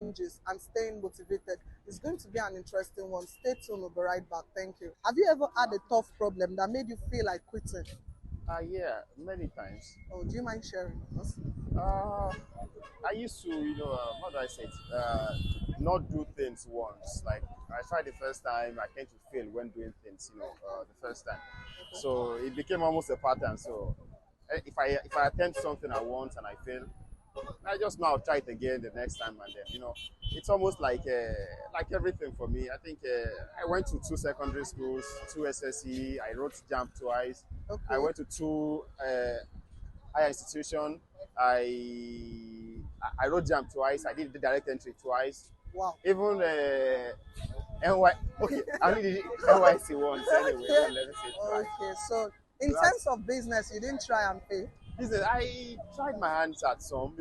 challenges and staying motivated. It's going to be an interesting one. Stay tuned. We'll be right back. Thank you. Have you ever had a tough problem that made you feel like quitting? Yeah, many times. Oh, do you mind sharing with us? Uh, I used to, how do I say it? Not do things once. Like I tried the first time, I tend to fail when doing things, the first time. So it became almost a pattern. So if I attempt something at once and I fail, I just now try it again the next time, and then it's almost like everything for me. I think I went to two secondary schools, two SSE. I wrote jump twice. I Okay. went to two higher institution. I wrote jam twice. I did the direct entry twice. Wow. Even NY. Okay, I only did NYC once anyway. Okay. Let me say twice. Okay. So, So in terms that's of business, you didn't try and fail. business. I tried my hands at some.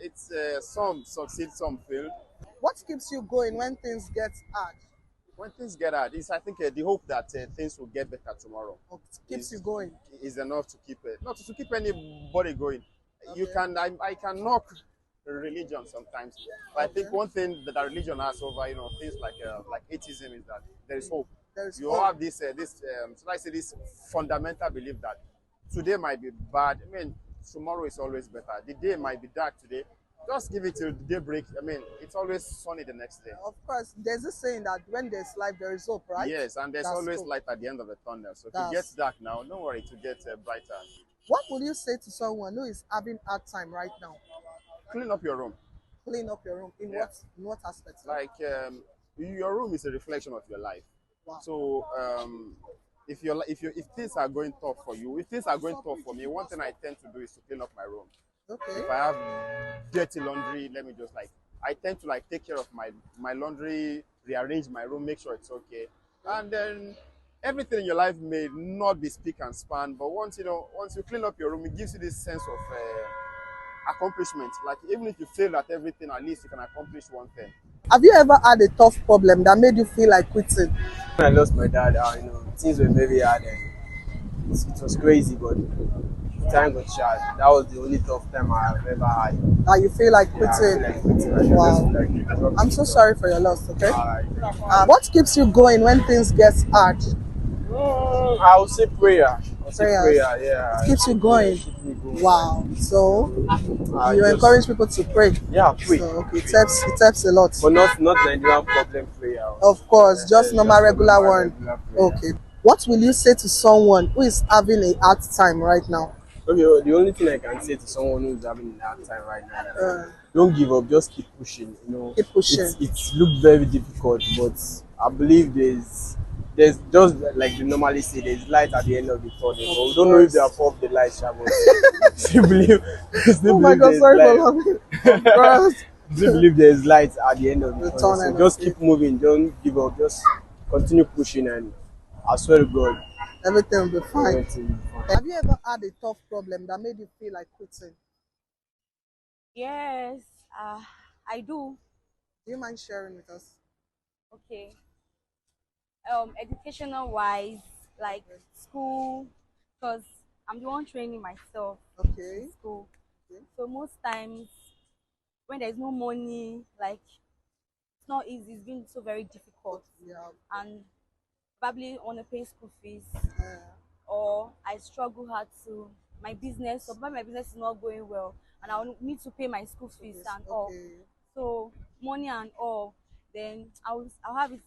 It's some succeed, some fail. What keeps you going when things get hard? When things get hard, I think the hope that things will get better tomorrow What keeps you is going? is enough to keep it. Not to keep anybody going. You Okay. can I can knock religion sometimes. But I Okay. think one thing that our religion has over things like atheism is that there is hope. There is You all hope. have this so I say this fundamental belief that today might be bad. I mean, tomorrow is always better. The day might be dark today. Just give it till the day break. I mean, it's always sunny the next day. Of course, there's this saying that when there's life, there is hope, right? Yes, and there's That's always true. light at the end of the tunnel. So if it That's. gets dark now, don't worry, to get brighter. What will you say to someone who is having hard time right now? Clean up your room. Clean up your room. In Yeah. what aspect? Like your room is a reflection of your life. Wow. So if things are going tough for you, if things are going tough for me, one thing I tend to do is to clean up my room. Okay. If I have dirty laundry, let me just I tend to take care of my laundry, rearrange my room, make sure it's okay, and then everything in your life may not be spick and span, but once you clean up your room, it gives you this sense of accomplishment. Like even if you fail at everything, at least you can accomplish one thing. Have you ever had a tough problem that made you feel like quitting? When I lost my dad, things were very hard and it was crazy, but time got short. That was the only tough time I've ever had. That you feel like Yeah, I feel quitting? like quitting. I should Wow. just drop I'm it. so sorry for your loss, okay? Alright. What keeps you going when things get hard? I'll say prayer. I'll say Prayers. prayer, yeah. It keeps you going. Keep me going. Wow. So I you just- encourage people to pray. Yeah, pray. So okay, it helps a lot. But not Nigerian problem prayer. Of course, just normal regular normal one. regular prayer. Okay. What will you say to someone who is having a hard time right now? Okay, well, the only thing I can say to someone who's having a hard time right now is don't give up, just keep pushing. Keep pushing. It looked very difficult, but I believe there's just like they normally say, there's light at the end of the tunnel. But we don't know if they have off the light, but still believe. Oh my God, sorry for laughing. Of course. Still believe there's light at the end of the The tunnel. tunnel, So just okay. keep moving, don't give up, just continue pushing, and I swear to God, Everything will be fine. everything will be fine. Have you ever had a tough problem that made you feel like quitting? Yes, I do. Do you mind sharing with us? Okay. Educational wise, like school, because I'm the one training myself Okay. in school. Okay. So most times when there's no money, like it's not easy. It's been so very difficult, Yeah. and probably want to pay school fees, Uh, or I struggle hard to my business. So my business is not going well, and I will need to pay my school fees and all. okay. So money and all, then I'll have it.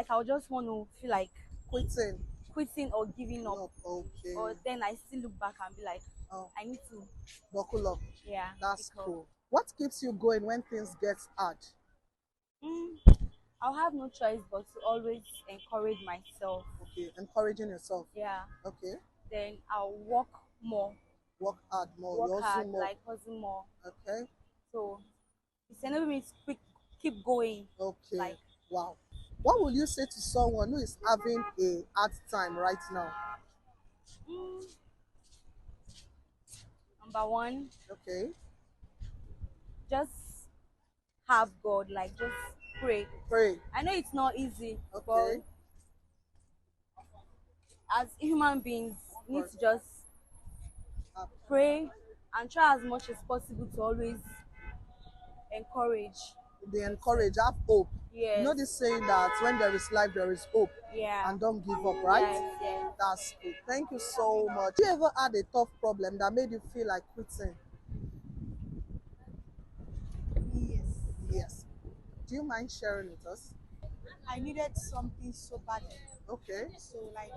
I'll just want to feel like quitting or giving up. Okay. Or then I still look back and be like, Oh, I need to, buckle up. yeah. That's pick up. cool. What keeps you going when things get hard? Mm, I'll have no choice but to always encourage myself. Okay. Encouraging yourself. Yeah. Okay. Then I'll work more, Work hard more. work You also hard, more. like hustle more. Okay. So it's enabling me to keep going. Okay. Like, Wow. What will you say to someone who is having a hard time right now? mm, number one, Okay. just have God, like just pray. Pray. I know it's not easy, Okay. but as human beings, we need to just pray and try as much as possible to always encourage. they encourage, have hope. Yes. You know this saying that when there is life, there is hope. Yeah. And don't give up, right? Yes, yes. That's good. Thank you so much. Have you ever had a tough problem that made you feel like quitting? Yes. Yes. Do you mind sharing with us? I needed something so badly. Okay. So like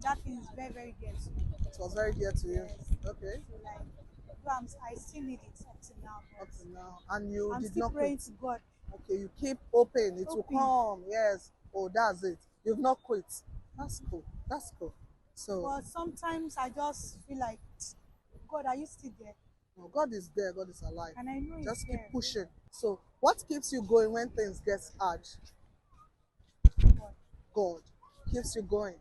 that thing is very, very dear to me. It was very dear to you. Yes. Okay. So like I still need it up to now. Up to now. And you I'm did still not praying quit. to God. Okay, you keep hoping it will Hoping. come. Yes. Oh, that's it. You've not quit. That's cool. That's cool. So, But sometimes I just feel like, God, are you still there? no, God is there. God is alive. And I know He's Just keep there. pushing. So, what keeps you going when things get hard? God. God keeps you going.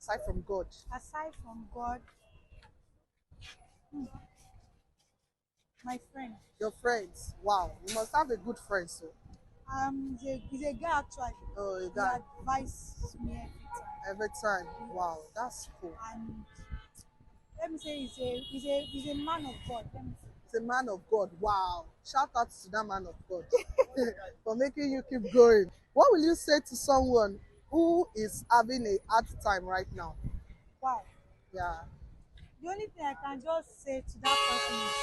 Aside from God, Aside from God, my friend. your friends. Wow, you must have a good friend. So, He's a guy actually. oh, you He got advises me every time. every time. Wow, that's cool. And let me say he's a man of God. Let me say. It's a man of God. Wow. Shout out to that man of God for making you keep going. What will you say to someone who is having a hard time right now? Wow. Yeah. The only thing I can just say to that person is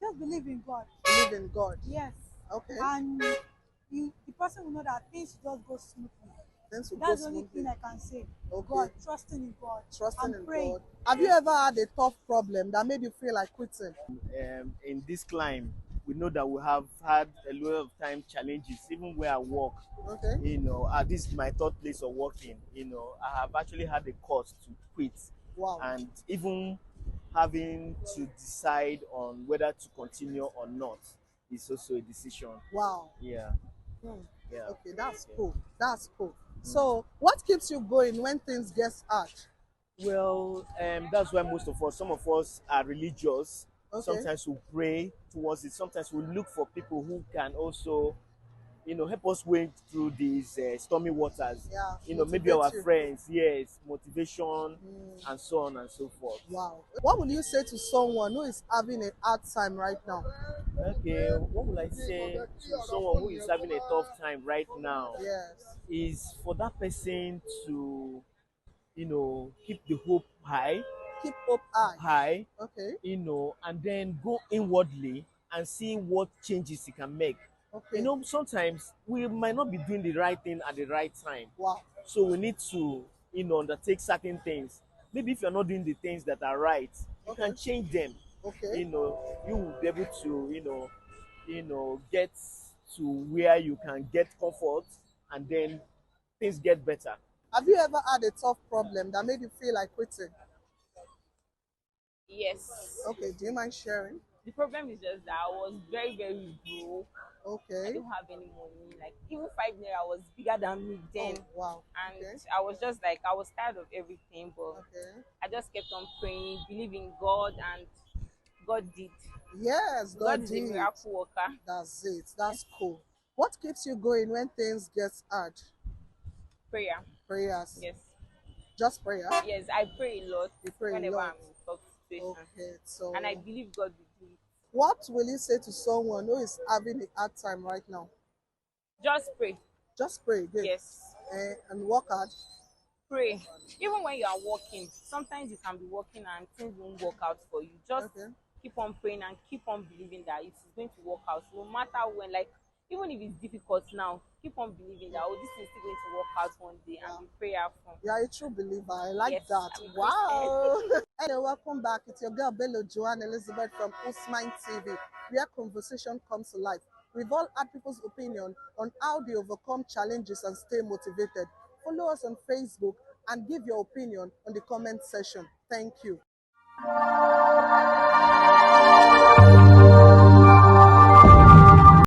just believe in God. Believe in God. Yes. Okay. And the person will know that things just go smoothly. Things will go That's the only smoothly. thing I can say. Okay. God, trusting in God. Trusting and in praying. God. Have you ever had a tough problem that made you feel like quitting? In this climb, we know that we have had a lot of time challenges, even where I work. Okay. This is my third place of working. I have actually had a cause to quit, Wow. and even having to decide on whether to continue or not is also a decision. Wow. Yeah, Hmm. yeah. Okay, that's Yeah. cool. That's cool. So, what keeps you going when things get hard? Well, that's why some of us are religious. Okay. Sometimes we pray towards it. Sometimes we look for people who can also, help us wade through these stormy waters. Yeah. Maybe our Motivate you. friends, yes, motivation, and so on and so forth. Wow. What would you say to someone who is having a hard time right now? Okay, what would I say to someone who is having a tough time right now? Yes. Is for that person to, keep the hope high, Keep hope high. high, Okay. and then go inwardly and see what changes he can make. Okay. Sometimes we might not be doing the right thing at the right time. Wow. So we need to, undertake certain things. Maybe if you're not doing the things that are right, you Okay. can change them. Okay. You will be able to, get to where you can get comfort, and then things get better. Have you ever had a tough problem that made you feel like quitting? Yes. Okay. Do you mind sharing? The problem is just that I was very, very broke. I Okay. don't have any money. Like even 5 naira was bigger than me then. Oh, wow. And Okay. I was just like I was tired of everything, but Okay. I just kept on praying, believing God, and God did. Yes, God God is a did. miracle worker. That's it. That's cool. What keeps you going when things get hard? Prayer. Prayers. Yes. Just prayer. Yes, I pray a lot You pray a whenever lot. I'm in tough situation. Okay. So, And I believe God will do it. what will you say to someone who is having a hard time right now? Just pray. Just pray again. Yes. And work hard. Pray. Even when you are working, sometimes you can be working and things won't work out for you. Just Okay. keep on praying and keep on believing that it is going to work out. No matter when, like, even if it's difficult now, keep on believing that, oh, this is still going to work out one day, and be prayerful. You are a true believer. I like Yes, that. I'm a Wow. Hello, welcome back. It's your girl Bello Joanne Elizabeth from Whoosmind TV, where conversation comes to life. We've all had people's opinion on how they overcome challenges and stay motivated. Follow us on Facebook and give your opinion on the comment section. Thank you.